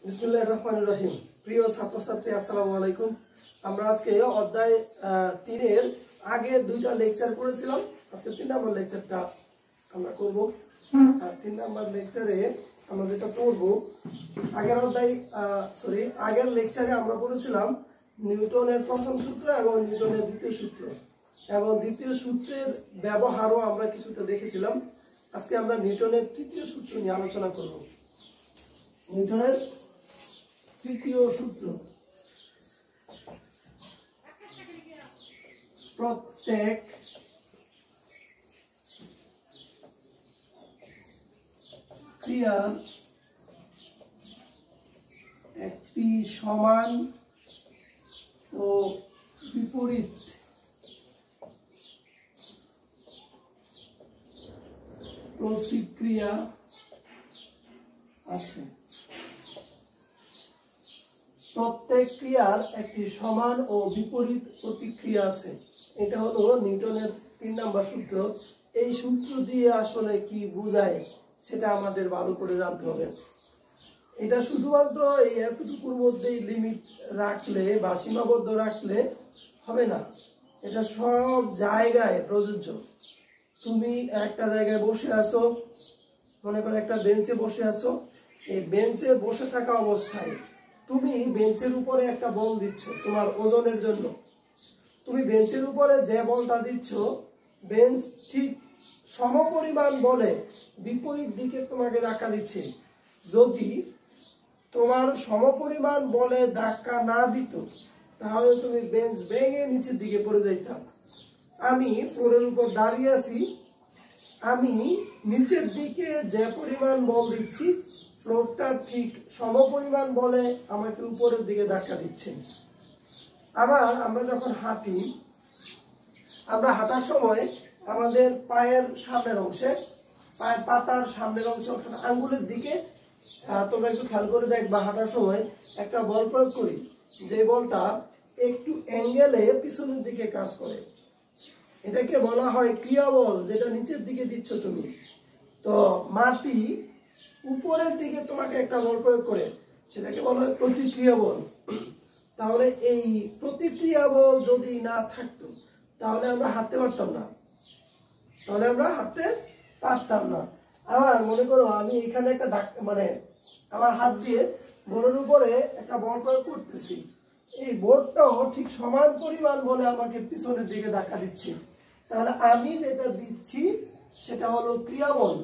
বিসমিল্লাহির রহমানির রহিম। প্রিয় ছাত্রছাত্রী, আসসালামু আলাইকুম। আমরা আজকে অধ্যায় 3 এর আগে দুইটা লেকচার করেছিলাম। আজকে 3 নম্বর লেকচারটা আমরা করব। আর 3 নম্বর লেকচারে আমরা যেটা করব, আগের লেকচারে আমরা পড়েছিলাম নিউটনের প্রথম সূত্র এবং নিউটনের দ্বিতীয় সূত্র, এবং দ্বিতীয় সূত্রের ব্যবহারও আমরা কিছুটা দেখেছিলাম। আজকে আমরা নিউটনের তৃতীয় সূত্র নিয়ে আলোচনা করব। নিউটনের তৃতীয় সূত্র, প্রত্যেক ক্রিয়ার একটি সমান ও বিপরীত প্রতিক্রিয়া আছে। প্রত্যেক ক্রিয়ার একটি সমান ও বিপরীত প্রতিক্রিয়া আছে। এটা হলো নিউটনের 3 নম্বর সূত্র। এই সূত্র দিয়ে আসলে কি বোঝায় সেটা আমাদের ভালো করে জানতে হবে। এটা শুধুমাত্র এই এতটুকুর মধ্যেই লিমিট রাখলে বা সীমাবদ্ধ রাখলে হবে না, এটা সব জায়গায় প্রযোজ্য। তুমি একটা জায়গায় বসে আছো, মনে করো একটা বেঞ্চে বসে আছো। এই বেঞ্চে বসে থাকা অবস্থায় তুমি বেঞ্চের উপরে একটা বল দিচ্ছ তোমার ওজনের জন্য। তুমি বেঞ্চের উপরে যে বলটা দিচ্ছ, বেঞ্চ ঠিক সমপরিমাণ বলে বিপরীত দিকে তোমাকে ধাক্কা দিচ্ছে। যদি তোমার সমপরিমাণ বলে ধাক্কা না দিত, তাহলে তুমি বেঞ্চ ভেঙে নিচের দিকে পড়ে যাইতাম। আমি ফ্লোরের উপর দাঁড়িয়ে আছি, আমি নিচের দিকে যে পরিমাণ বল দিচ্ছি, ফ্লোরটা ঠিক সমপরিমাণ বলে আমাকে উপরের দিকে ধাক্কা দিচ্ছে। আবার আমরা যখন হাঁটি, আমরা হাঁটার সময় আমাদের পায়ের সামনের অংশে, পায়ের পাতার সামনের অংশে অর্থাৎ আঙ্গুলের দিকে তোমরা একটু খেয়াল করে দেখবা, হাঁটার সময় একটা বল প্রয়োগ করি, যে বলটা একটু অ্যাঙ্গেলে পিছনের দিকে কাজ করে। এটাকে বলা হয় ক্রিয়া বল, যেটা নিচের দিকে দিচ্ছ তুমি। তো মাটি উপরের দিকে তোমাকে একটা বল প্রয়োগ করে, সেটাকে বলা হয় প্রতিক্রিয়া বল। তাহলে এই প্রতিক্রিয়া বল যদি না থাকতো, তাহলে আমরা হাঁটতে পারতাম না। আবার মনে করো আমি এখানে একটা আমার হাত দিয়ে বোর্ডের উপরে একটা বল প্রয়োগ করতেছি। এই বোর্ডটাও ঠিক সমান পরিমাণ বলে আমাকে পিছনের দিকে ধাক্কা দিচ্ছে। তাহলে আমি যেটা দিচ্ছি সেটা হলো ক্রিয়া বল,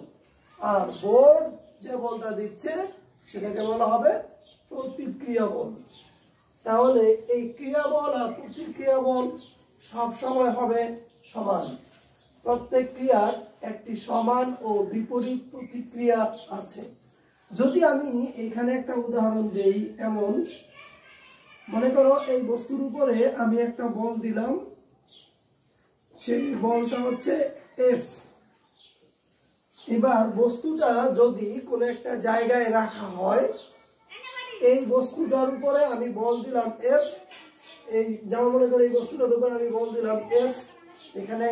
আর বোর্ড যে বলটা দিচ্ছে সেটাকে বলা হবে প্রতিক্রিয়া বল। তাহলে এই ক্রিয়া বল আর প্রতিক্রিয়া বল সব সময় হবে সমান। প্রত্যেক ক্রিয়ার একটি সমান ও বিপরীত প্রতিক্রিয়া আছে। যদি আমি এখানে একটা উদাহরণ দেই, এমন মনে করো এই বস্তুর উপরে আমি একটা বল দিলাম, সেই বলটা হচ্ছে এফ। এবার বস্তুটা যদি কোনো একটা জায়গায় রাখা হয়, এই বস্তুটার উপরে আমি বল দিলাম এফ, এই যেমন মনে করো এই বস্তুটার উপরে আমি বল দিলাম এফ এখানে।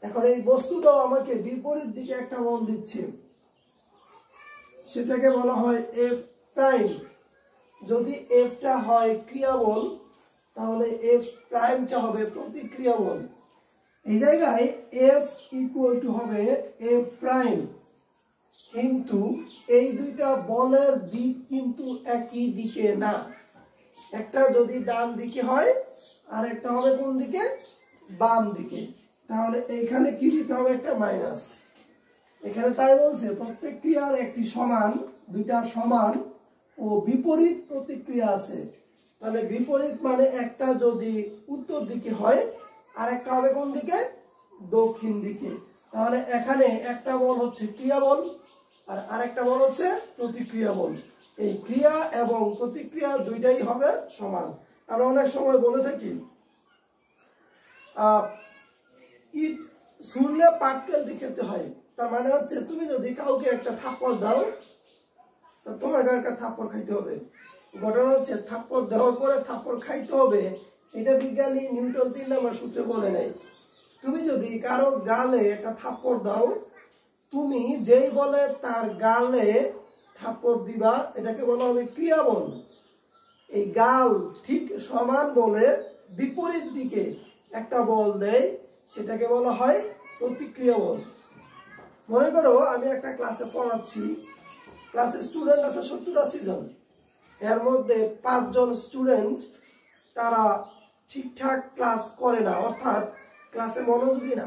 এখন এই বস্তুটাও আমাকে বিপরীত দিকে একটা বল দিচ্ছে, সেটাকে বলা হয় এফ প্রাইম। যদি এফটা হয় ক্রিয়া বল, তাহলে এফ প্রাইমটা হবে প্রতিক্রিয়া বল। এই জায়গায় এফ ইকুয়াল টু হবে এফ প্রাইম, কিন্তু এই দুইটা বলের দিক কিন্তু একই দিকে না। একটা যদি ডান দিকে হয়, আর একটা হবে কোন দিকে? বাম দিকে। তাহলে এইখানে কি দিতে হবে? একটা মাইনাস। এখানে তাই বলছে প্রত্যেক ক্রিয়ার একটি সমান, দুইটা সমান ও বিপরীত প্রতিক্রিয়া আছে। তাহলে বিপরীত মানে একটা যদি উত্তর দিকে হয়, আর একটা হবে কোন দিকে? দক্ষিণ দিকে। তাহলে এখানে একটা বল হচ্ছে ক্রিয়া বল, আর আরেকটা বল হচ্ছে প্রতিক্রিয়া বল। এই ক্রিয়া এবং প্রতিক্রিয়া দুইটাই হবে সমান। আমরা অনেক সময় বলে থাকি ইট ছুঁড়লে পাটকেলটি খেতে হয়। তার মানে হচ্ছে তুমি যদি কাউকে একটা থাপ্পড় দাও, তোমাকে একটা থাপ্পড় খাইতে হবে। ঘটনা হচ্ছে থাপ্পড় দেওয়ার পরে থাপ্পড় খাইতে হবে, এটা বিজ্ঞানী নিউটন 3 নম্বর সূত্রে বলে নাই। তুমি যদি কারো গালে একটা থাপ্পড় দাও, তুমি যেই বলে তার গালে থাপ্পড় দিবা, এটাকে বলা হবে ক্রিয়া বল। এই গাল ঠিক সমান বলে বিপরীত দিকে একটা বল দেয়, সেটাকে বলা হয় প্রতিক্রিয়া বল। মনে করো আমি একটা ক্লাসে পড়াচ্ছি, ক্লাসে স্টুডেন্ট আছে 70-80 জন, এর মধ্যে 5 জন স্টুডেন্ট তারা ঠিকঠাক ক্লাস করে না, অর্থাৎ ক্লাসে মনোযোগী না।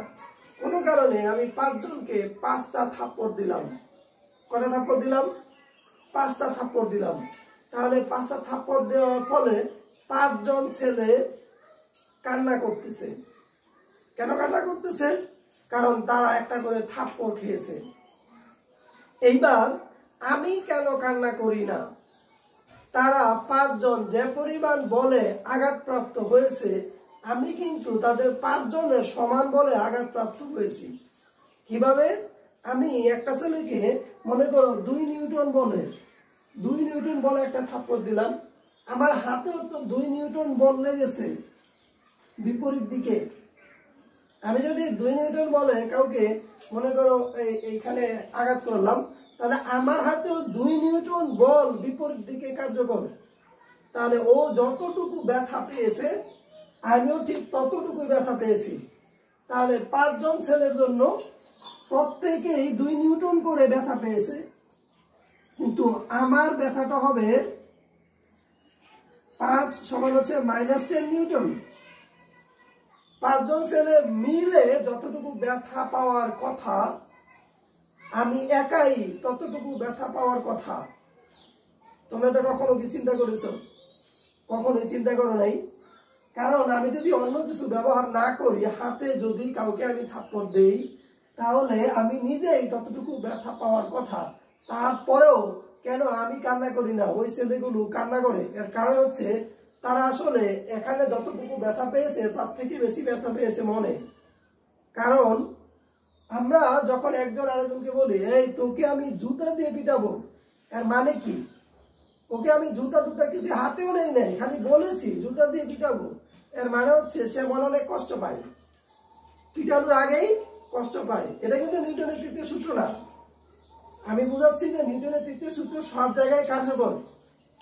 কোনো কারণে আমি 5 জনকে 5টা থাপ্পড় দিলাম। কয়টা থাপ্পড় দিলাম? 5টা থাপ্পড় দিলাম। তাহলে 5টা থাপ্পড় দেওয়ার ফলে 5 জন ছেলে কান্না করতেছে। কেন কান্না করতেছে? কারণ তারা একটা করে থাপ্পড় খেয়েছে। এইবার আমি কেন কান্না করি না? তারা 5 জন যে পরিমাণ বলে আঘাতপ্রাপ্ত হয়েছে, আমি কিন্তু তাদের 5 জনের সমান বলে আঘাতপ্রাপ্ত হয়েছি। কিভাবে? আমি একটা ছেলেকে মনে করো 2 নিউটন বলে একটা থাপ্পড় দিলাম, আমার হাতেও তো 2 নিউটন বল লেগেছে বিপরীত দিকে। আমি যদি 2 নিউটন বলে কাউকে মনে করো এইখানে আঘাত করলাম, তাহলে আমার হাতেও 2 নিউটন বল বিপরীত দিকে কার্যকর। তাহলে ও যতটুকু ব্যথা পেয়েছে আমিও ঠিক ততটুকু ব্যথা পেয়েছি। তাহলে 5 জন ছেলের জন্য প্রত্যেকেই 2 নিউটন করে ব্যথা পেয়েছে, কিন্তু আমার ব্যথাটা হবে 5 সমান হচ্ছে -10 নিউটন। 5 জন ছেলে মিলে যতটুকু ব্যথা পাওয়ার কথা, আমি একাই ততটুকু ব্যথা পাওয়ার কথা। তোমরা এটা কখনো কি চিন্তা করেছো? কখনোই চিন্তা করো নাই। কারণ আমি যদি অন্য কিছু ব্যবহার না করি, হাতে যদি কাউকে আমি থাপ্পড় দেই, তাহলে আমি নিজেই ততটুকু ব্যথা পাওয়ার কথা। তারপরেও কেন আমি কান্না করি না, ওই ছেলেগুলো কান্না করে? এর কারণ হচ্ছে তারা আসলে এখানে যতটুকু ব্যথা পেয়েছে তার থেকে বেশি ব্যথা পেয়েছে মনে। কারণ আমরা যখন একজন আরেকজনকে বলি, এই তোকে আমি জুতা দিয়ে পিটাবো, এর মানে কি? ওকে আমি জুতা কিছু হাতেও নেই নাই, খালি বলেছি জুতা দিয়ে পিটাবো, এর মানে হচ্ছে সে মনে অনেক কষ্ট পায়, পিটানোর আগেই কষ্ট পায়। এটা কিন্তু নিউটনের তৃতীয় সূত্র না। আমি বুঝাচ্ছি যে নিউটনের তৃতীয় সূত্র সব জায়গায় কার্যকর,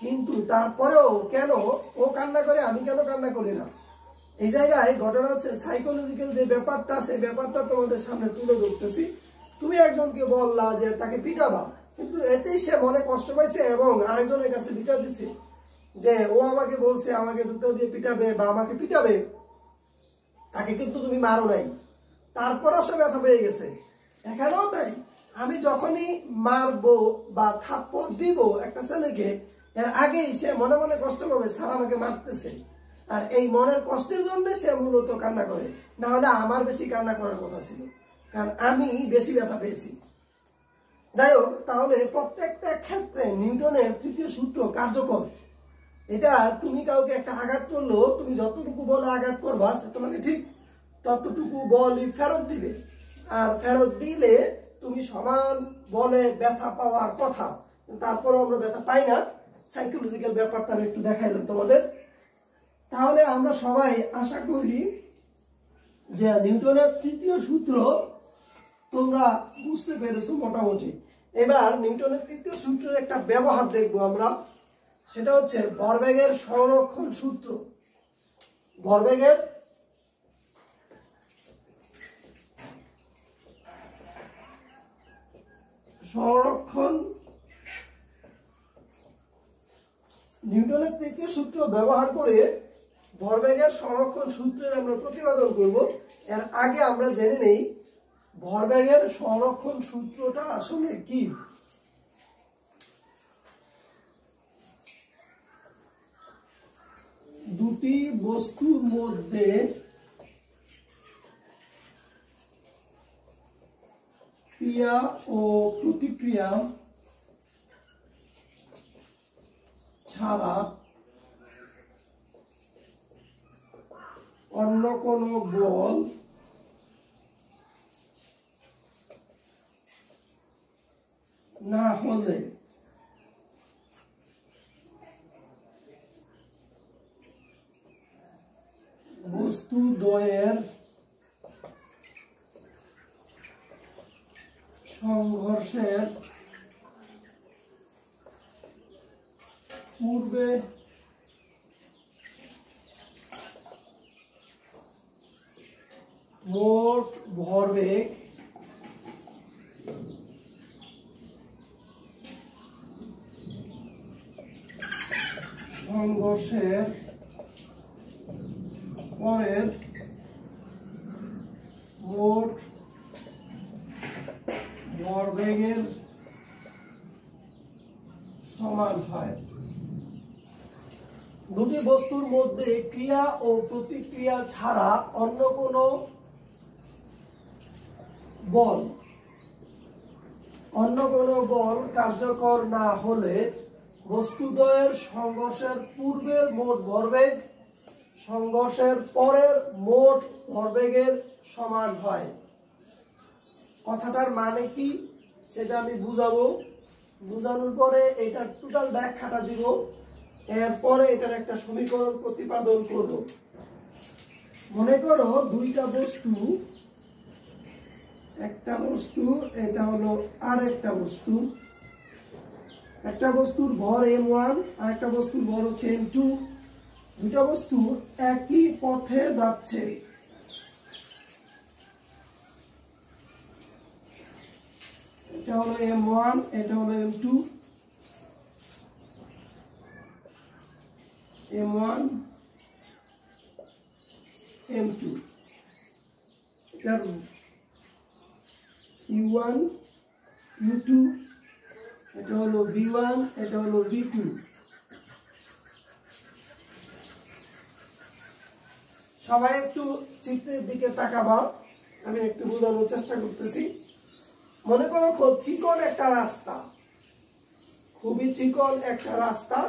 কিন্তু তারপরেও কেন ও কান্না করে, আমি কেন কান্না করি না? এই জায়গায় ঘটনা হচ্ছে সাইকোলজিক্যাল যে ব্যাপারটা, সেই ব্যাপারটা তোমাদের সামনে তুলে ধরতেছি। তুমি একজনকে বললা যে তাকে পিটাবা, কিন্তু এতেই সে মনে কষ্ট পাইছে এবং আরেকজনের কাছে বিচার দিচ্ছে যে ও আমাকে বলছে আমাকে জুতা দিয়ে পিটাবে বা আমাকে পিটাবে, তাকে কিন্তু তুমি মারো নাই, তারপরও সে ব্যথা পেয়ে গেছে। এখানেও তাই, আমি যখনই মারবো বা থাপ্পড় দিব একটা ছেলেকে, এর আগেই সে মনে মনে কষ্ট পাবে, স্যার আমাকে মারতেছে। আর এই মনের কষ্টের জন্য সে মূলত কান্না করে। না হলে আমার বেশি কান্না করার কথা ছিল, কারণ আমি বেশি ব্যথা পেয়েছি। যাই হোক, তাহলে প্রত্যেকটা ক্ষেত্রে নিউটনের তৃতীয় সূত্র কার্যকর। এটা তুমি কাউকে একটা আঘাত করলো, তুমি যতটুকু বলে আঘাত করবা সে তোমাকে ঠিক ততটুকু বলই ফেরত দিবে। আর ফেরত দিলে তুমি সমান বলে ব্যথা পাওয়ার কথা, তারপরও আমরা ব্যথা পাই না। সাইকোলজিক্যাল ব্যাপারটা আমি একটু দেখাইলাম তোমাদের। তাহলে আমরা সবাই আশা করি যে নিউটনের তৃতীয় সূত্র তোমরা বুঝতে পেরেছো মোটামুটি। এবার নিউটনের তৃতীয় সূত্রের একটা ব্যবহার দেখবো আমরা, সেটা হচ্ছে ভরবেগের সংরক্ষণ সূত্র। ভরবেগের সংরক্ষণ, নিউটনের তৃতীয় সূত্র ব্যবহার করে ভরবেগের সংরক্ষণ সূত্রের আমরা প্রতিপাদন করব। এর আগে আমরা জেনে নেই ভরবেগের সংরক্ষণ সূত্রটা আসলে কি। দুটি বস্তুর মধ্যে ক্রিয়া ও প্রতিক্রিয়া ছাড়া অন্য কোনো বল না হলে বস্তু দ্বয়ের সংঘর্ষের পূর্বে মোট ভরবেগ সংঘর্ষের পরের মোট ভরবেগের সমান হয়। দুটি বস্তুর মধ্যে ক্রিয়া ও প্রতিক্রিয়া ছাড়া অন্য কোনো বল কার্যকর না হলে বস্তুদ্বয়ের সংঘর্ষের পূর্বের মোট ভরবেগ সংঘর্ষের পরের মোট ভরবেগের সমান হয়। কথাটার মানে কি সেটা আমি বুঝাবো, বুঝানোর পরে এটার টোটাল ব্যাখ্যাটা দিব, এরপরে এটার একটা সমীকরণ প্রতিপাদন করব। মনে করো দুইটা বস্তু, একটা বস্তু এটা হলো আর একটা বস্তু, একটা বস্তুর ভর m1 আর একটা বস্তুর ভর হচ্ছে m2। দুইটা বস্তু একই পথে যাচ্ছে, এটা হলো m1 এটা হলো m2, m1 m2, u1 u2, এটা হলো v1 এটা হলো v2। সবাই একটু চিত্রের দিকে তাকাবা, আমি একটু বোঝানোর চেষ্টা করতেছি। মনে করো খুব চিকন একটা রাস্তা, খুবই চিকন একটা রাস্তা,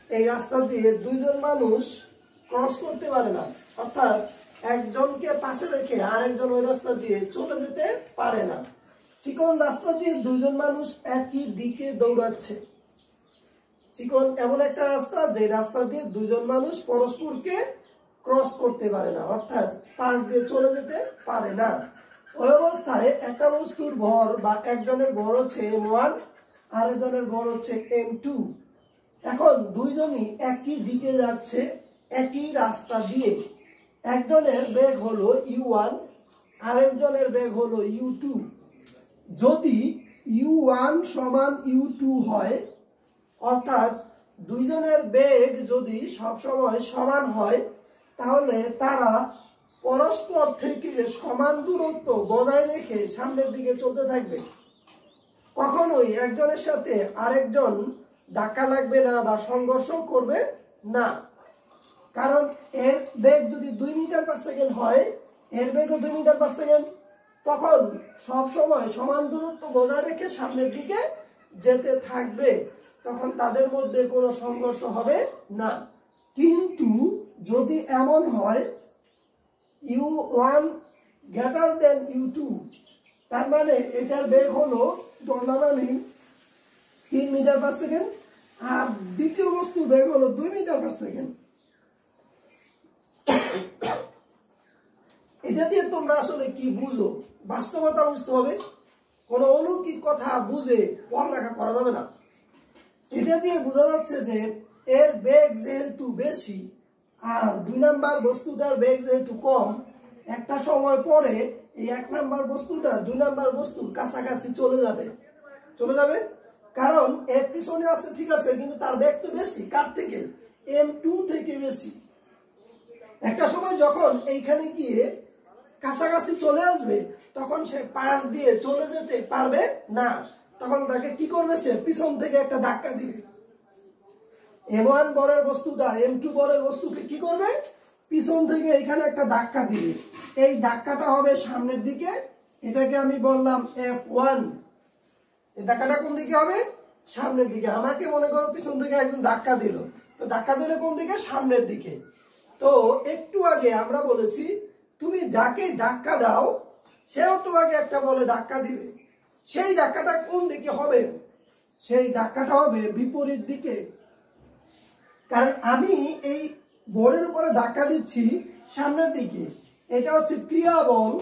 এই রাস্তা দিয়ে দুইজন মানুষ ক্রস করতে পারে না, অর্থাৎ একজনকে পাশে রেখে আরেকজন ওই রাস্তা দিয়ে চলে যেতে পারে না। চিকন রাস্তা দিয়ে দুইজন মানুষ একই দিকে দৌড়াচ্ছে। চিকন এমন একটা রাস্তা যে রাস্তা দিয়ে দুইজন মানুষ পরস্পরকে ক্রস করতে পারে না, অর্থাৎ পাশ দিয়ে চলে যেতে পারে না। ওই অবস্থায় একটা বস্তুর ভর বা একজনের ভর হচ্ছে m1 আরেকজনের ভর হচ্ছে m2। এখন দুইজনই একই দিকে যাচ্ছে একই রাস্তা দিয়ে, একজনের বেগ হলো u1 আরেকজনের বেগ হলো u2। যদি u1 সমান u2 হয়, অর্থাৎ দুইজনের বেগ যদি সবসময় সমান হয়, তাহলে তারা পরস্পর থেকে সমান দূরত্ব বজায় রেখে সামনের দিকে চলতে থাকবে। কখনোই একজনের সাথে আরেকজন ধাক্কা লাগবে না বা সংঘর্ষ করবে না, কারণ এর বেগ যদি 2 মিটার পার সেকেন্ড হয়, এর বেগও 2 মিটার পার সেকেন্ড, তখন সব সময় সমান দূরত্ব বজায় রেখে সামনের দিকে যেতে থাকবে, তখন তাদের মধ্যে কোনো সংঘর্ষ হবে না। কিন্তু যদি এমন হয় u1 গ্রেটার দেন u2, তার মানে এটার বেগ হলো ধরলাম আমি 3 মিটার পার সেকেন্ড আর দ্বিতীয় বস্তুর বেগ হলো 2 মিটার পার সেকেন্ড। এটা দিয়ে তোমরা আসলে কি বুঝো? বাস্তবতা বুঝতে হবে, কোনো অলৌকিক কথা বুঝে পড়ালেখা করা যাবে না। এটা দিয়ে বোঝা যাচ্ছে যে এর বেগ যেহেতু বেশি আর 2 নাম্বার বস্তুটার বেগ যেহেতু কম, একটা সময় পরে এই 1 নাম্বার বস্তুটা 2 নাম্বার বস্তুর কাছাকাছি চলে যাবে, কারণ এর পিছনে আছে ঠিক আছে, কিন্তু তার বেগ তো বেশি, কার থেকে? m2 থেকে বেশি। একটা সময় যখন এইখানে গিয়ে কাছাকাছি চলে আসবে, তখন সে পাশ দিয়ে চলে যেতে পারবে না, তখন তাকে কি করবে? সে পিছন থেকে একটা ধাক্কা দিবে। m1 বরের বস্তুটা m2 বরের বস্তুকে কি করবে? পিছন থেকে এখানে একটা ধাক্কা দিবে। এই ধাক্কাটা হবে সামনের দিকে, এটাকে আমি বললাম f1। এই ধাক্কাটা কোন দিকে হবে? সামনের দিকে। আমাকে মনে করো পিছন থেকে একজন ধাক্কা দিল, তো ধাক্কা দিলে কোন দিকে? সামনের দিকে। তো একটু আগে আমরা বলেছি তুমি যাকে ধাক্কা দাও সেও তোমাকে একটা বলে ধাক্কা দিবে, সেই ধাক্কাটা কোন দিকে হবে? সেই ধাক্কাটা হবে বিপরীত দিকে, কারণ আমি এই বলের উপরে ধাক্কা দিচ্ছি সামনের দিকে, এটা হচ্ছে ক্রিয়া বল,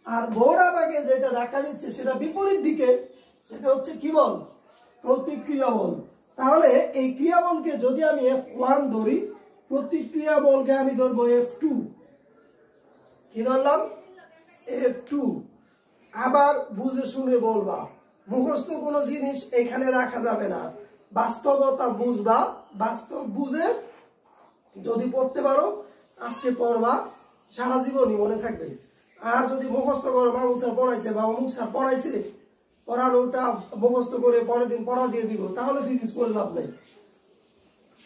আর বল আমাকে যেটা ধাক্কা দিচ্ছে সেটা বিপরীত দিকে, সেটা হচ্ছে কি বল? প্রতিক্রিয়া বল। তাহলে এই ক্রিয়া বলকে যদি আমি F1 ধরি, প্রতিক্রিয়া বলকে আমি ধরবো F2। কি ধরলাম? F2। আবার বুঝে শুনে বলবা, মুখস্থ কোনো জিনিস এখানে রাখা যাবে না, বাস্তবতা বুঝবা, বাস্তব বুঝে যদি পড়তে পারো আজকে পড়বা, সারা জীবনই মনে থাকবে। আর যদি মুখস্থ করো মামুন স্যার পড়াইছে বা অমুক স্যার পড়াইছে, পড়ানোটা মুখস্থ করে পরের দিন পড়া দিয়ে দিব, তাহলে ফিজিক্স পড়ে লাভ নেই।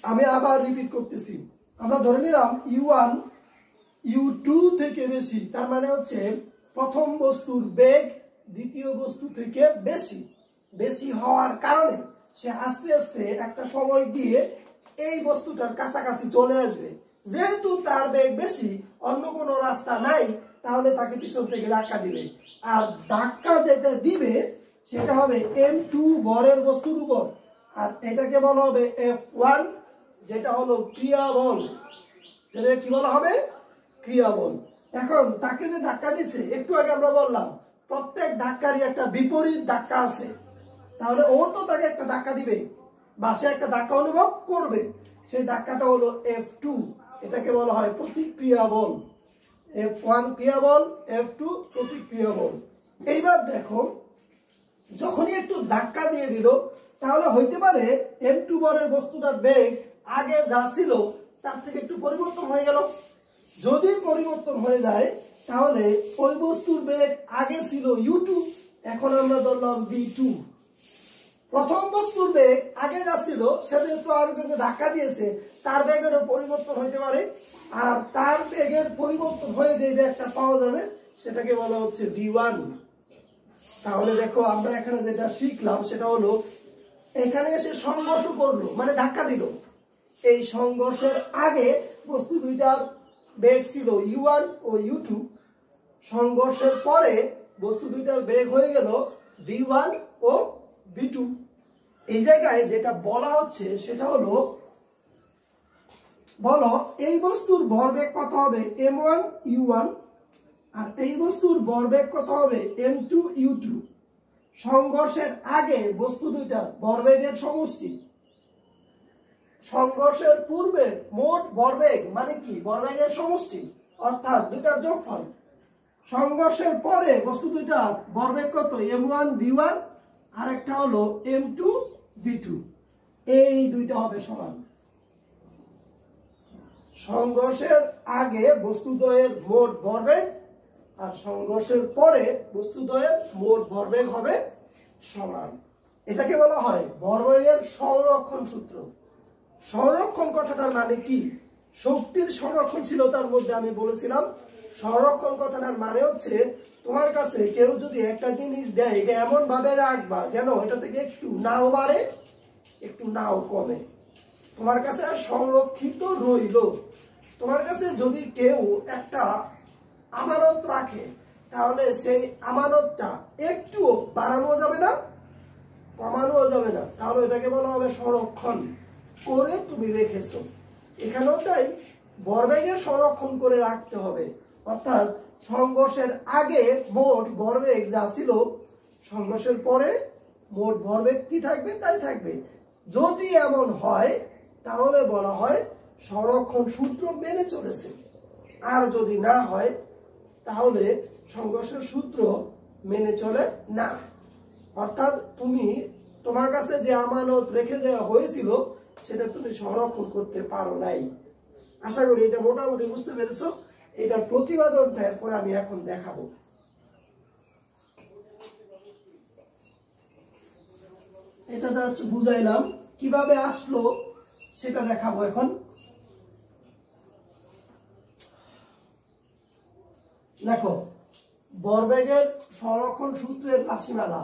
আমি আবার রিপিট করতেছি, আমরা ধরে নিলাম U1 U2 থেকে বেশি, তার মানে হচ্ছে প্রথম বস্তুর বেগ দ্বিতীয় বস্তু থেকে বেশি। বেশি হওয়ার কারণে সে আস্তে আস্তে একটা সময় গিয়ে এই বস্তুটার কাছাকাছি চলে আসবে। যেহেতু তার বেগ বেশি, অন্য কোনো রাস্তা নাই, তাহলে তাকে পিছন থেকে ধাক্কা দিবে। আর ধাক্কা যেটা দিবে সেটা হবে M2 ভরের বস্তুর উপর, আর এটাকে বলা হবে F1, যেটা হলো ক্রিয়া বল। যেটা কি বলা হবে? ক্রিয়া বল। এখন তাকে যে ধাক্কা দিছে, একটু আগে আমরা বললাম প্রত্যেক ধাক্কারই একটা বিপরীত ধাক্কা আছে, তাহলে ও তো তাকে একটা ধাক্কা দিবে বা সে একটা ধাক্কা অনুভব করবে, সেই ধাক্কাটা হলো F2, এটাকে বলা হয় প্রতিক্রিয়া বল। F1 ক্রিয়া বল, F2 প্রতিক্রিয়া বল। এইবার দেখো, যখনই একটু ধাক্কা দিয়ে দিল, তাহলে হইতে পারে M2 বলের বস্তুটার বেগ আগে যা ছিল তার থেকে একটু পরিবর্তন হয়ে গেল। যদি পরিবর্তন হয়ে যায়, তাহলে ওই বস্তুর বেগ আগে ছিল U2, এখন আমরা ধরলাম V2। প্রথম বস্তুর বেগ আগে যা ছিল সে যেহেতু আরেকজনকে ধাক্কা দিয়েছে, তার বেগেরও পরিবর্তন হইতে পারে, আর তার বেগের পরিবর্তন হয়ে যে বেগটা পাওয়া যাবে সেটাকে বলা হচ্ছে V1। তাহলে দেখো আমরা এখানে যেটা শিখলাম সেটা হলো, এখানে এসে সংঘর্ষ করলো মানে ধাক্কা দিল, এই সংঘর্ষের আগে বস্তু দুইটার বেগ ছিল U1 ও U2, সংঘর্ষের পরে বস্তু দুইটার বেগ হয়ে গেল V1 ও V2। এই জায়গায় যেটা বলা হচ্ছে সেটা হলো, বলো এই বস্তুর ভরবেগ কত হবে M1 U1, আর এই বস্তুর ভরবেগ কত হবে M2 U2। সংঘর্ষের আগে বস্তু দুইটার ভরবেগের সমষ্টি, সংঘর্ষের পূর্বে মোট ভরবেগ মানে কি? ভরবেগের সমষ্টি, অর্থাৎ দুইটার যোগফল। সংঘর্ষের পরে বস্তু দুইটার ভরবেগ কত? M1 V1, আর একটা হলো M2 V2। এই দুইটা হবে সমান। সংঘর্ষের আগে বস্তুদ্বয়ের মোট ভরবেগ আর সংঘর্ষের পরে বস্তুদ্বয়ের মোট ভরবেগ হবে সমান। এটাকে বলা হয় ভরবেগের সংরক্ষণ সূত্র। সংরক্ষণ কথাটার মানে কি? শক্তির সংরক্ষণশীলতার মধ্যে আমি বলেছিলাম, সংরক্ষণ কথাটার মানে হচ্ছে তোমার কাছে কেউ যদি একটা জিনিস দেয়, এটা এমন ভাবে রাখবা যেন এটা থেকে একটু নাও বাড়ে একটু নাও কমে, তোমার কাছে সংরক্ষিত রইল। তোমার কাছে যদি কেউ একটা আমানত রাখে, তাহলে সেই আমানতটা একটুও বাড়ানো যাবে না, কমানো যাবে না, তাহলে এটাকে বলা হবে সংরক্ষণ করে তুমি রেখেছো। এখানেও তাই ভরবেগের সংরক্ষণ করে রাখতে হবে, অর্থাৎ সংঘর্ষের আগে মোট ভরবেগ যা ছিল, সংঘর্ষের পরে মোট ভরবেগ কি থাকবে? তাই থাকবে। যদি এমন হয় তাহলে বলা হয় সংরক্ষণ সূত্র মেনে চলেছে, আর যদি না হয় তাহলে সংঘর্ষের সূত্র মেনে চলে না। অর্থাৎ তুমি তোমার কাছে যে আমানত রেখে দেওয়া হয়েছিল সেটা তুমি সংরক্ষণ করতে পারো নাই। আশা করি এটা মোটামুটি বুঝতে পেরেছো। এটার প্রতিবেদনটা এরপর আমি এখন দেখাবো। এটা জাস্ট বুঝাইলাম, কিভাবে আসলো সেটা দেখাবো এখন। দেখো, ভরবেগের সংরক্ষণ সূত্রের রাশিমালা।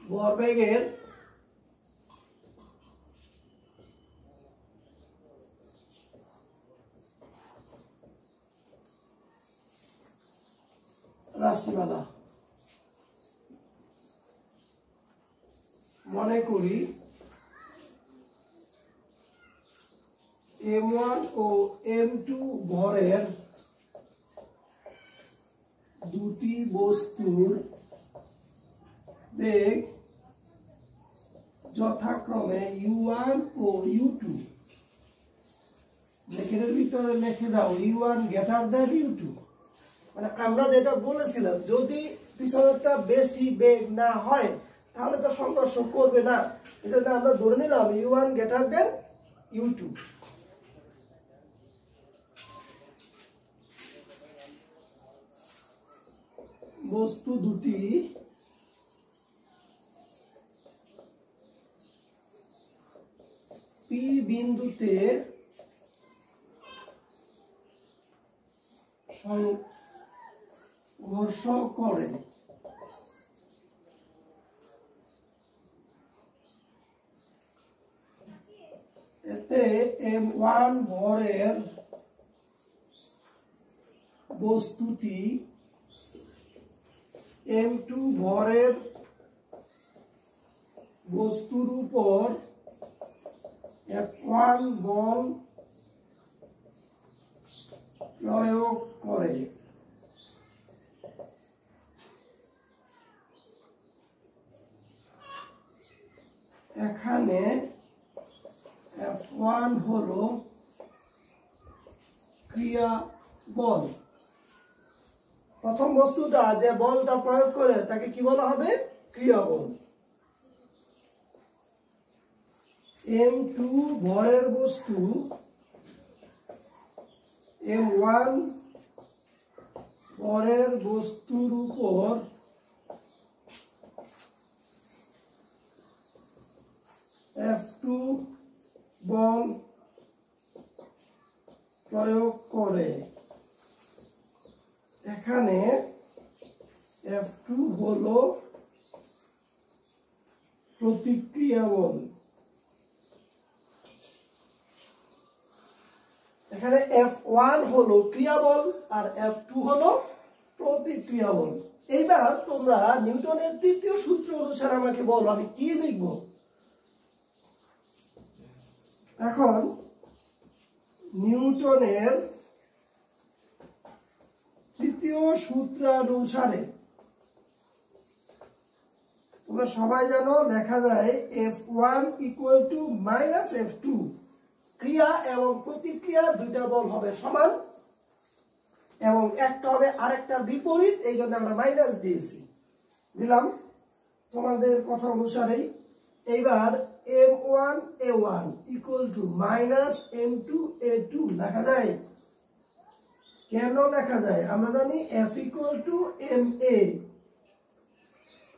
ভরবেগের রাশিমালা মনে করি M1 ও M2 ভরের দুটি বস্তুর বেগ যথাক্রমে U1 ও U2। ব্র্যাকেটের ভিতরে লিখে দাও U1 গ্রেটার দ্যান U2। মানে আমরা যেটা বলেছিলাম, যদি পিছনেরটা বেশি বেগ না হয় তাহলে তো সংঘর্ষ করবে না, এজন্য আমরা ধরে নিলাম U1 গ্রেটার দ্যান U2। বস্তু দুটি P বিন্দুতে সংঘর্ষ করে। এতে M1 ভরের বস্তুটি M2 ভরের বস্তুর উপর F1 বল প্রয়োগ করে। এখানে F1 হলো ক্রিয়া বল। প্রথম বস্তুটা যে বলটা প্রয়োগ করে তাকে কি বলা হবে? ক্রিয়া বল। M2 ভরের বস্তু M1 ভরের বস্তুর উপর F2 বল প্রয়োগ করে। এখানে F2 হলো প্রতিক্রিয়া বল। এখানে F1 হলো ক্রিয়া বল আর F2 হলো প্রতিক্রিয়া বল। এইবার তোমরা নিউটনের তৃতীয় সূত্র অনুসারে আমাকে বলো আমি কি লিখব। এখন নিউটনের তৃতীয় সূত্রানুসারে তোমরা সবাই জানো লেখা যায় F1 equal to minus F2। ক্রিয়া এবং প্রতিক্রিয়া দুইটা বল হবে সমান এবং একটা হবে আরেকটার বিপরীত, এই জন্য আমরা মাইনাস দিয়েছি, দিলাম তোমাদের কথা অনুসারেই। এইবার M1 A1 equal to minus M2 A2 লেখা যায়। কেন লেখা যায়? আমরা জানি F ইকুয়াল টু MA,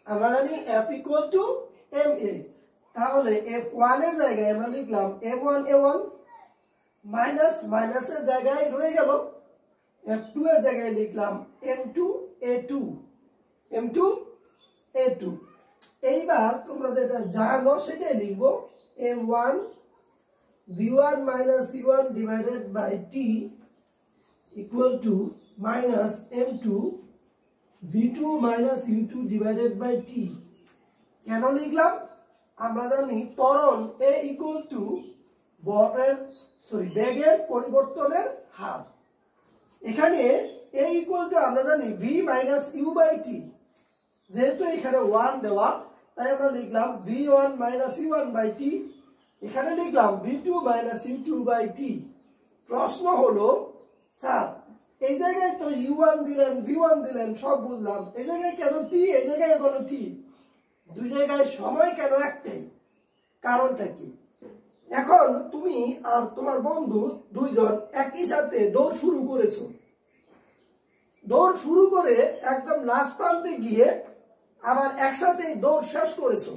আমরা জানি F ইকুয়াল টু MA। তাহলে F1 এর জায়গায় আমরা লিখলাম M1 A1, মাইনাস মাইনাসের জায়গায় রয়ে গেল F2 এর জায়গায় লিখলাম M2 A2, M2 A2। এইবার তোমরা যেটা জানো সেটাই লিখবো, M1 V1 minus C1 divided by T equal to minus M2 V2 minus U2 divided by T। কেন লিখলাম? আমরা জানি ত্বরণ A equal to বেগের পরিবর্তনের হার। এখানে A equal to আমরা জানি V minus U by T, যেহেতু এখানে 1 দেওয়া তাই আমরা লিখলাম V1 minus U1 by T, এখানে লিখলাম V2 minus U2 by T। প্রশ্ন হলো স্যার এই জায়গায় তো U1 দিলেন V1 দিলেন সব বুঝলাম, এই জায়গায় কেন T, এই জায়গায় কেন T, দুই জায়গায় সময় কেন একটাই, কারণটা কি? এখন তুমি আর তোমার বন্ধু দুইজন একই সাথে দৌড় শুরু করেছো, দৌড় শুরু করে একদম লাস্ট প্রান্তে গিয়ে আবার একসাথেই দৌড় শেষ করেছো।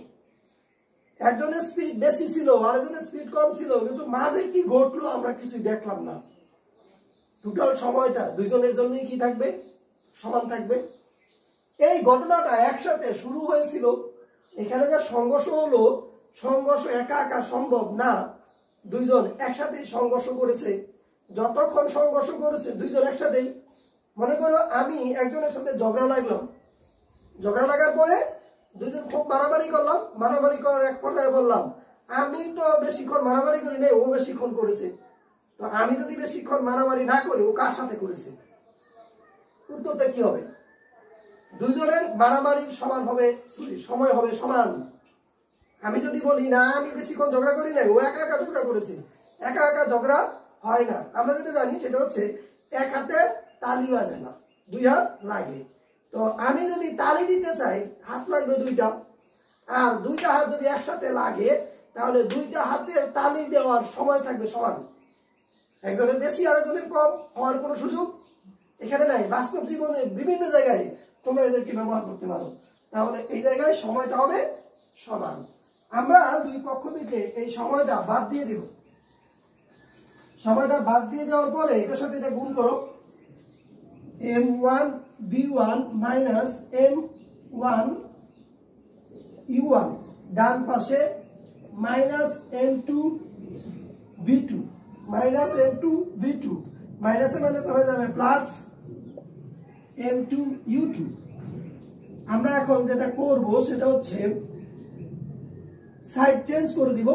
একজনের স্পিড বেশি ছিল আরেকজনের স্পিড কম ছিল, কিন্তু মাঝে কি ঘটলো আমরা কিছুই দেখলাম না। টোটাল সময়টা দুইজনের জন্যই কি থাকবে? সমান থাকবে। এই ঘটনাটা একসাথে শুরু হয়েছিল, এখানে যা সংঘর্ষ হলো, সংঘর্ষ একা একা সম্ভব না, দুইজন একসাথেই সংঘর্ষ করেছে। যতক্ষণ সংঘর্ষ করেছে দুইজন একসাথেই, মনে করো আমি একজনের সাথে ঝগড়া লাগলাম, ঝগড়া লাগার পরে দুইজন খুব মারামারি করলাম, মারামারি করার এক পর্যায়ে বললাম আমি তো বেশিক্ষণ মারামারি করি নাই, ও বেশিক্ষণ করেছে, তো আমি যদি বেশিক্ষণ মারামারি না করি ও কার সাথে করেছে? উত্তরটা কি হবে? দুইজনের মারামারির সমান হবে, সময় হবে সমান। আমি যদি বলি না আমি বেশিক্ষণ ঝগড়া করি নাই, ও একা একা ঝগড়া করেছে, একা একা ঝগড়া হয় না। আমরা যেটা জানি সেটা হচ্ছে এক হাতে তালি বাজে না, দুই হাত লাগে। তো আমি যদি তালি দিতে চাই হাত লাগবে দুইটা, আর দুইটা হাত যদি একসাথে লাগে তাহলে দুইটা হাতের তালি দেওয়ার সময় থাকবে সমান। একজনের বেশি আরেকজনের কম হওয়ার কোনো সুযোগ এখানে নাই। বাস্তব জীবনে বিভিন্ন জায়গায় তোমরা এদেরকে ব্যবহার করতে পারো, তাহলে এই জায়গায় সময়টা হবে সমান। আমরা দুই পক্ষ থেকে এই সময়টা বাদ দিয়ে দিব। সময়টা বাদ দিয়ে দেওয়ার পরে এটার সাথে এটা গুণ করো, m1 v1 minus m1 u1, ডান পাশে minus m2 v2, minus m2 v2, মাইনাসে মাইনাসে হয়ে যাবে প্লাস m2 u2। আমরা এখন যেটা করব সেটা হচ্ছে সাইড চেঞ্জ করে দিব,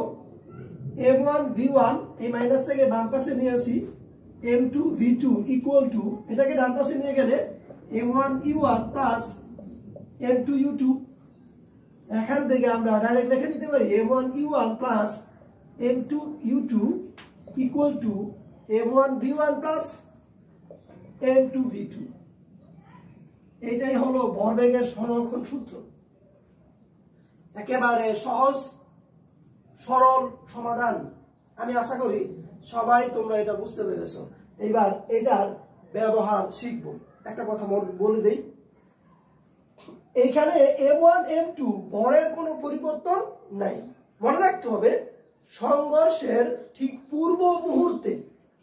m1 v1 এই মাইনাস থেকে বাম পাশে নিয়ে আসি, m2 v2 ইকুয়াল টু এটাকে ডান পাশে নিয়ে গেলে m1 u1 plus m2 u2। এখান থেকে আমরা ডাইরেক্ট লিখে দিতে পারি m1 u1 plus m2 u2 equal to m1 v1 plus m2 v2। এটাই হলো ভরবেগের সংরক্ষণ সূত্র। একেবারে সহজ সরল সমাধান। আমি আশা করি সবাই তোমরা এটা বুঝতে পেরেছো। এইবার এটার ব্যবহার শিখব। একটা কথা বলে দেই, এইখানে m1 m2 ভরের কোনো পরিবর্তন নাই। মনে রাখতে হবে সংঘর্ষের ঠিক পূর্ব মুহূর্তে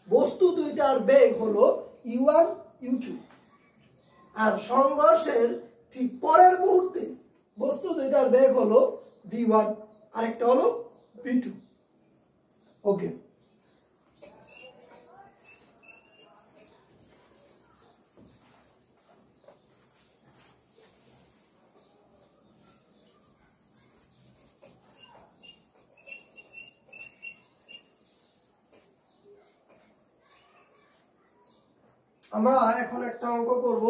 বস্তু দুইটার বেগ হলো u1 u2, আর সংঘর্ষের ঠিক পরের মুহূর্তে বস্তু দুইটার বেগ হলো v1 আরেকটা হলো v2। ওকে, আমরা এখন একটা অঙ্ক করব।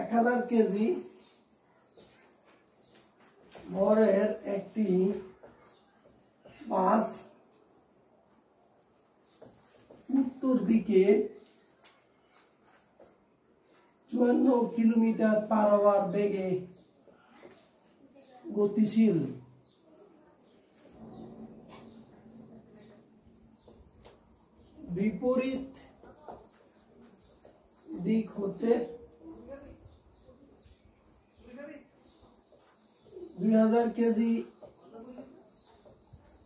এক 1000 কেজি ভরের একটি বাস উত্তর দিকে 54 কিলোমিটার পার আওয়ার বেগে গতিশীল। বিপরীত দিক হতে 2000 কেজি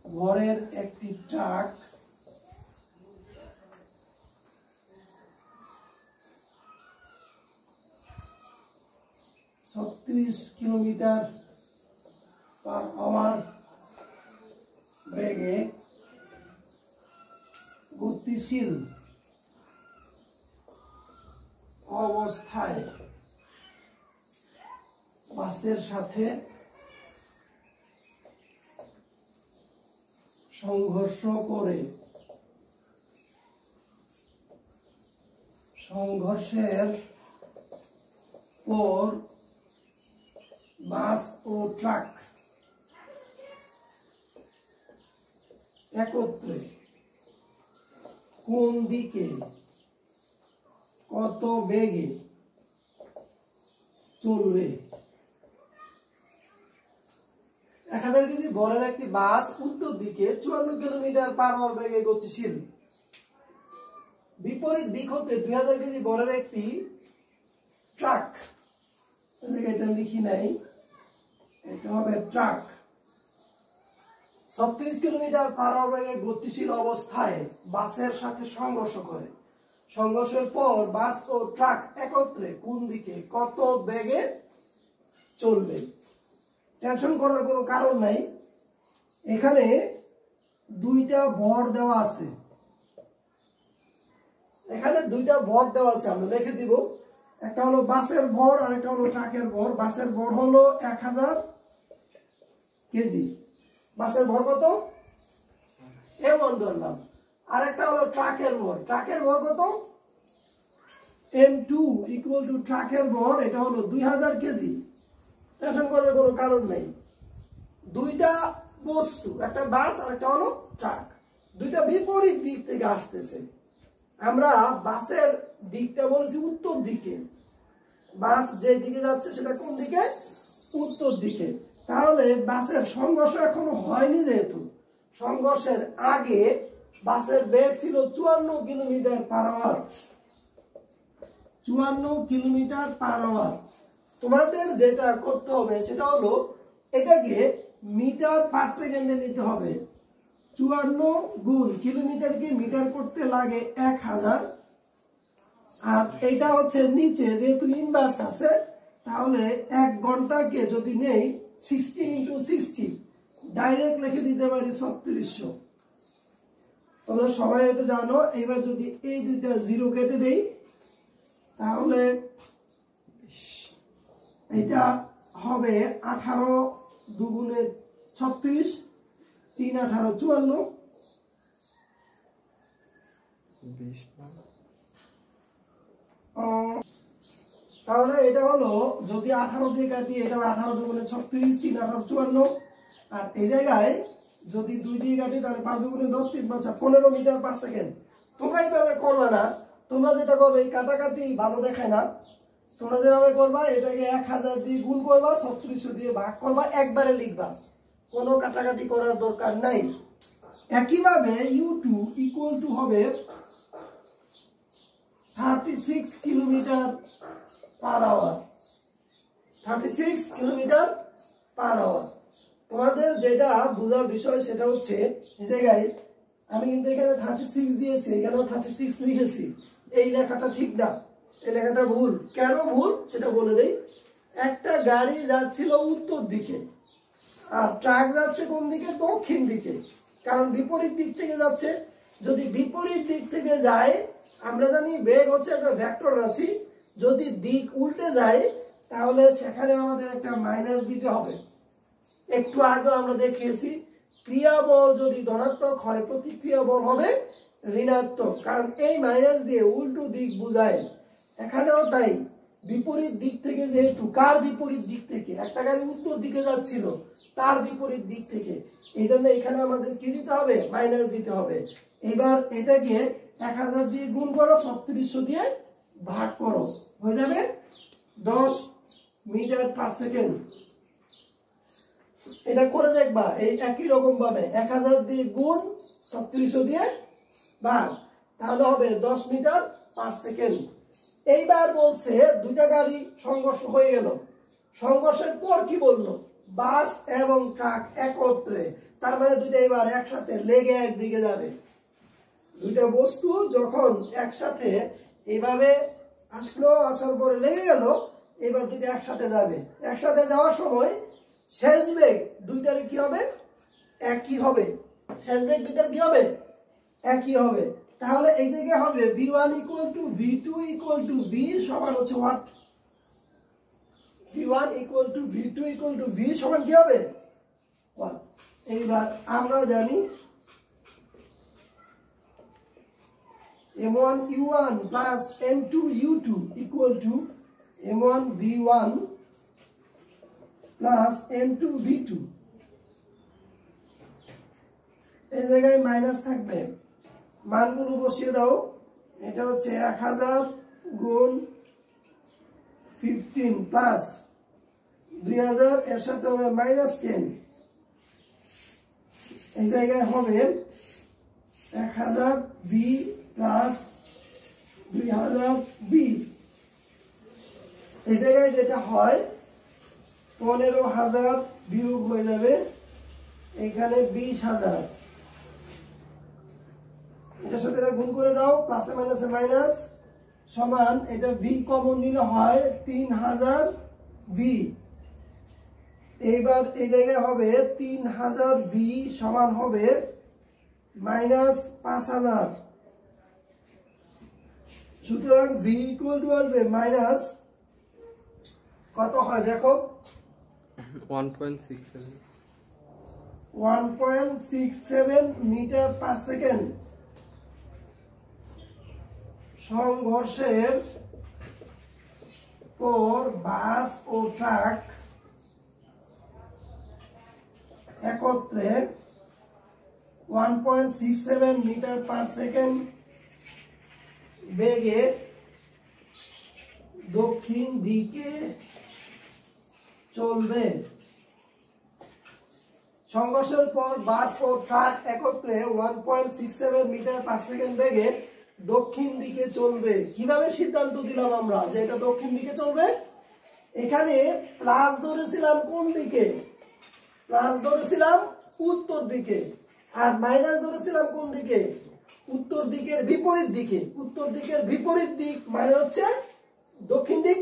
ভরের একটি ট্রাক 36 কিলোমিটার পার আওয়ার বেগে গতিশীল অবস্থায় বাসের সাথে সংঘর্ষ করে। সংঘর্ষের পর বাস ও ট্রাক একত্রে কোন দিকে কত বেগে চলবে? 1000 কেজি ভরের একটি বাস উত্তর দিকে 54 কিলোমিটার পার আওয়ার বেগে গতিশীল। বিপরীত দিক হতে 2000 কেজি ভরের একটি ট্রাক, এটা লিখি নাই, এটা হবে ট্রাক, 36 কিলোমিটার পার আওয়ার বেগে গতিশীল অবস্থায় বাসের সাথে সংঘর্ষ করে। সংঘর্ষের পর বাস ও ট্রাক একত্রে কোন দিকে কত বেগে চলবে? টেনশন করার কোনো কারণ নাই, এখানে দুইটা ভর দেওয়া আছে। এখানে দুইটা ভর দেওয়া আছে, আমরা লিখে দিব। একটা হলো বাসের ভর আর একটা হলো ট্রাকের ভর। বাসের ভর হলো 1000 কেজি। বাসের ভর কত? এমন ধরলাম। আর একটা হলো ট্রাকের ভর। ট্রাকের ভর কত? M2 ইকুয়াল টু ট্রাকের ভর এটা হলো 2000 কেজি। টেনশন করার কোনো কারণ নেই। দুইটা বস্তু, একটা বাস আর একটা হলো ট্রাক, দুইটা বিপরীত দিক থেকে আসতেছে। আমরা বাসের দিকটা বলেছি উত্তর দিকে, বাস যে দিকে যাচ্ছে সেটা কোন দিকে? উত্তর দিকে। তাহলে বাসের সংঘর্ষ এখনো হয়নি, যেহেতু সংঘর্ষের আগে বাসের বেগ ছিল 54 kilometre per hour. 54 kilometre per hour. তোমাদের যেটা করতে হবে সেটা হলো এটাকে মিটার পার সেকেন্ডে নিতে হবে। 54 গুণ কিলোমিটারকে মিটার করতে লাগে 1000, আর এটা হচ্ছে নিচে যেহেতু ইনভার্স আছে, তাহলে 1 ঘন্টাকে যদি নেই 60 ইন্টু 60, ডাইরেক্ট লিখে দিতে পারি 3600। তোমরা সবাই হয়তো জানো। এবার যদি এই দুইটা জিরো কেটে দেই তাহলে এটা হবে 18 দুগুণে 36, 3 18 54, তাহলে এটা হলো যদি 18 দিয়ে কাটি এটা 18 দুগুণে 36, 3 18 54, আর এই জায়গায় যদি 2 দিয়ে কাটি তাহলে 5 দুগুণে 10, 3 5 15 মিটার পার সেকেন্ড। তোমরা এইভাবে করবে না, তোমরা যেটা করবে এই কাটাকাটি ভালো দেখায় না। তোমরা যেভাবে করবা এটাকে 1000 দিয়ে গুণ করবা, 3600 দিয়ে ভাগ করবা, একবারে লিখবা, কোনো কাটাকাটি করার দরকার নাই। একইভাবে U2 ইকুয়াল টু হবে 36 kilometre per hour. 36 kilometre per hour. তোমাদের যেটা বোঝার বিষয় সেটা হচ্ছে এই জায়গায় আমি কিন্তু এখানে 36 দিয়েছি, এখানেও 36 লিখেছি। এই লেখাটা ঠিক না, এই লেখাটা ভুল। কেন ভুল সেটা বলে দেই। একটা গাড়ি যাচ্ছিল উত্তর দিকে আর ট্রাক যাচ্ছে কোন দিকে? দক্ষিণ দিকে, কারণ বিপরীত দিক থেকে যাচ্ছে। যদি বিপরীত দিক থেকে যায়, আমরা জানি বেগ হচ্ছে একটা ভেক্টর রাশি, যদি দিক উল্টে যায় তাহলে সেখানে আমাদের একটা মাইনাস দিতে হবে। একটু আগে আমরা দেখিয়েছি ক্রিয়া বল যদি ধনাত্মক হয় প্রতিক্রিয়া বল হবে ঋণাত্মক, কারণ এই মাইনাস দিয়ে উল্টো দিক বোঝায়। এখানেও তাই, বিপরীত দিক থেকে, যেহেতু কার বিপরীত দিক থেকে? একটা গাড়ি উত্তর দিকে যাচ্ছিল, তার বিপরীত দিক থেকে, এই জন্য এখানে আমাদের কি দিতে হবে? মাইনাস দিতে হবে। এবার এটাকে 1000 দিয়ে গুণ করো, 3600 দিয়ে ভাগ করো, হয়ে যাবে 10 মিটার পার সেকেন্ড। এটা করে দেখবা এই একই রকম ভাবে 1000 দিয়ে গুণ 3600 দিয়ে ভাগ, তাহলে হবে 10 মিটার পার সেকেন্ড। এইবার বলছে দুইটা গাড়ি সংঘর্ষ হয়ে গেল। সংঘর্ষের পর কি বললো? বাস এবং ট্রাক একত্রে, তার মানে দুইটা এবার একসাথে লেগে একদিকে যাবে। দুইটা বস্তু যখন একসাথে এইভাবে আসলো, আসার পরে লেগে গেল, এবার দুইটা একসাথে যাবে। একসাথে যাওয়ার সময় শেষ বেগ দুইটারই কি হবে? একই হবে। শেষ বেগ দুইটার কি হবে? একই হবে। তাহলে এই জায়গায় হবে v1 equal to v2 equal to v সমান হচ্ছে what? v1 equal to v2 equal to v সমান কি হবে? 1। এইবার আমরা জানি m1 u1 plus m2 u2 equal to m1 v1 plus m2 v2। এই জায়গায় মাইনাস থাকবে, মানগুলো বসিয়ে দাও। এটা হচ্ছে 1000 গুণ 15 প্লাস 2000, এর সাথে হবে মাইনাস 10। এই জায়গায় হবে 1000 v প্লাস 2000 v। এই জায়গায় যেটা হয় 15000 বিয়োগ হয়ে যাবে এখানে 20000। এটার সাথে এটা গুণ করে দাও, প্লাসে মাইনাসে মাইনাস সমান, এটা v কমন নিলে হয় 3000 v। এইবার এই জায়গায় হবে 3000 v সমান হবে মাইনাস 5000। সুতরাং v ইকুয়াল টু আসবে মাইনাস কত হয় দেখো? 1.67 মিটার পার সেকেন্ড। সংঘর্ষের পর বাস ও ট্রাক একত্রে 1.67 মিটার পার সেকেন্ড বেগে দক্ষিণ দিকে চলবে। সংঘর্ষের পর বাস ও ট্রাক একত্রে 1.67 মিটার পার সেকেন্ড বেগে দক্ষিণ দিকে চলবে। কিভাবে সিদ্ধান্ত দিলাম আমরা যে এটা দক্ষিণ দিকে চলবে? এখানে প্লাস ধরেছিলাম কোন দিকে? প্লাস ধরেছিলাম উত্তর দিকে, আর মাইনাস ধরেছিলাম কোন দিকে? উত্তর দিকের বিপরীত দিকে। উত্তর দিকের বিপরীত দিক মানে হচ্ছে দক্ষিণ দিক।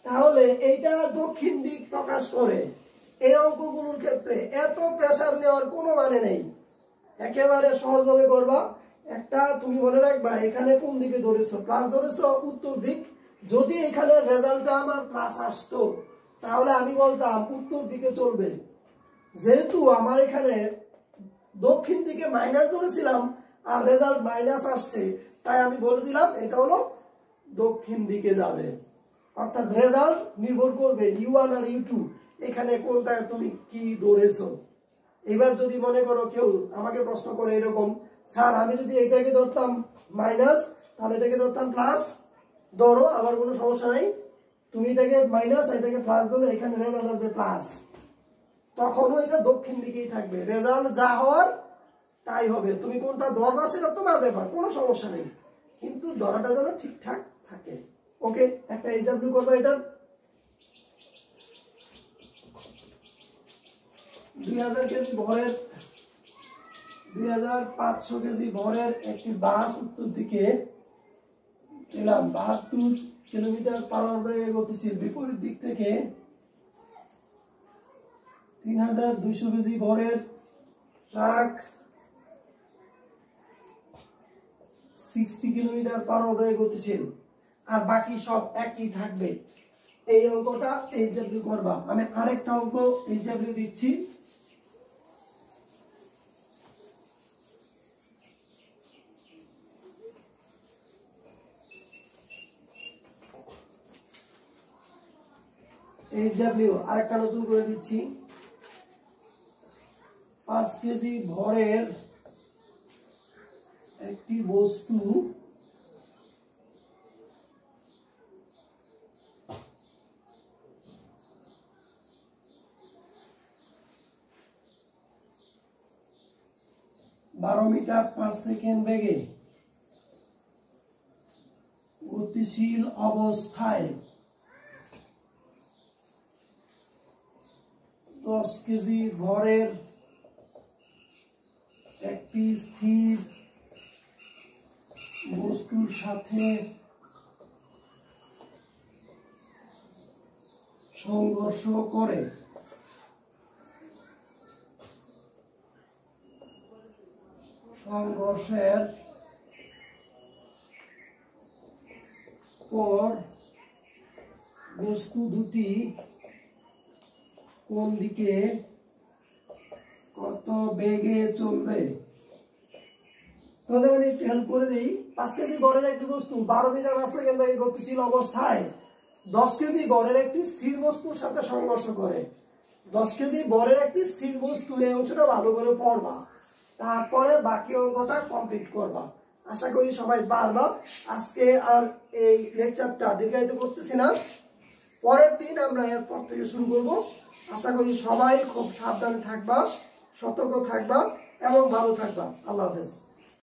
তাহলে এইটা দক্ষিণ দিক প্রকাশ করে। এই অঙ্কগুলোর ক্ষেত্রে এত প্রেসার নেওয়ার কোনো মানে নেই, একেবারে সহজভাবে করবা। একটা তুমি মনে রাখবা, এখানে কোন দিকে ধরেছো? প্লাস ধরেছো উত্তর দিক। যদি এখানে রেজাল্টটা আমার প্লাস আসতো তাহলে আমি বলতাম উত্তর দিকে চলবে। যেহেতু আমার এখানে দক্ষিণ দিকে মাইনাস ধরেছিলাম আর রেজাল্ট মাইনাস আসছে, তাই আমি বলে দিলাম এটা হলো দক্ষিণ দিকে যাবে। অর্থাৎ রেজাল্ট নির্ভর করবে U1 আর U2 এখানে কোনটা তুমি কি ধরেছো। এবার যদি মনে করো কেউ আমাকে প্রশ্ন করে এরকম, স্যার আমি যদি এটাকে ধরতাম মাইনাস তাহলে এটাকে ধরতাম প্লাস, ধরো আমার কোনো সমস্যা নাই। তুমি এটাকে মাইনাস এটাকে প্লাস ধরলে এখানে রেজাল্ট আসবে প্লাস, তখনও এটা দক্ষিণ দিকেই থাকবে। রেজাল্ট যা হওয়ার তাই হবে। তুমি কোনটা ধরবা সেটা তোমার ব্যাপার, কোনো সমস্যা নেই, কিন্তু ধরাটা যেন ঠিকঠাক থাকে। ওকে, একটা এক্সাম্পল করবো এটার। 2000 কেজি ভরের 2500 কেজি ভরের একটি বাস উত্তর দিকে 72 কিলোমিটার পার বেগে গতিশীল। বিপরীত দিক থেকে 3200 কেজি ভরের ট্রাক 60 কিলোমিটার পার বেগে গতিশীল, আর বাকি সব একই থাকবে। এই অঙ্কটা এইচডব্লিউ করবা। আমি আরেকটা অঙ্ক এইচডব্লিউ দিচ্ছি। এইচডব্লিউ আরেকটা নতুন করে দিচ্ছি। 5 কেজি ভরের একটি বস্তু বারো মিটার পার সেকেন্ড বেগে গতিশীল অবস্থায় 10 কেজি ভরের একটি স্থির বস্তুর সাথে সংঘর্ষ করে। সংঘর্ষের পর বস্তু দুটি কোন দিকে কত বেগে চলবে? তোমাদের আমি একটু হেল্প করে দিই। 5 কেজি ভরের একটি বস্তু 12 মিটার পার সেকেন্ড বেগে গতিশীল অবস্থায় 10 কেজি ভরের একটি স্থির বস্তুর সাথে সংঘর্ষ করে। 10 কেজি ভরের একটি স্থির বস্তু, এই অংশটা ভালো করে পড়বা, তারপরে বাকি অঙ্কটা কমপ্লিট করবা। আশা করি সবাই পারবা। আজকে আর এই লেকচারটা দীর্ঘায়িত করতেছি না, পরের দিন আমরা এরপর থেকে শুরু করব। আশা করি সবাই খুব সাবধানে থাকবা, সতর্ক থাকবা এবং ভালো থাকবা। আল্লাহ হাফেজ।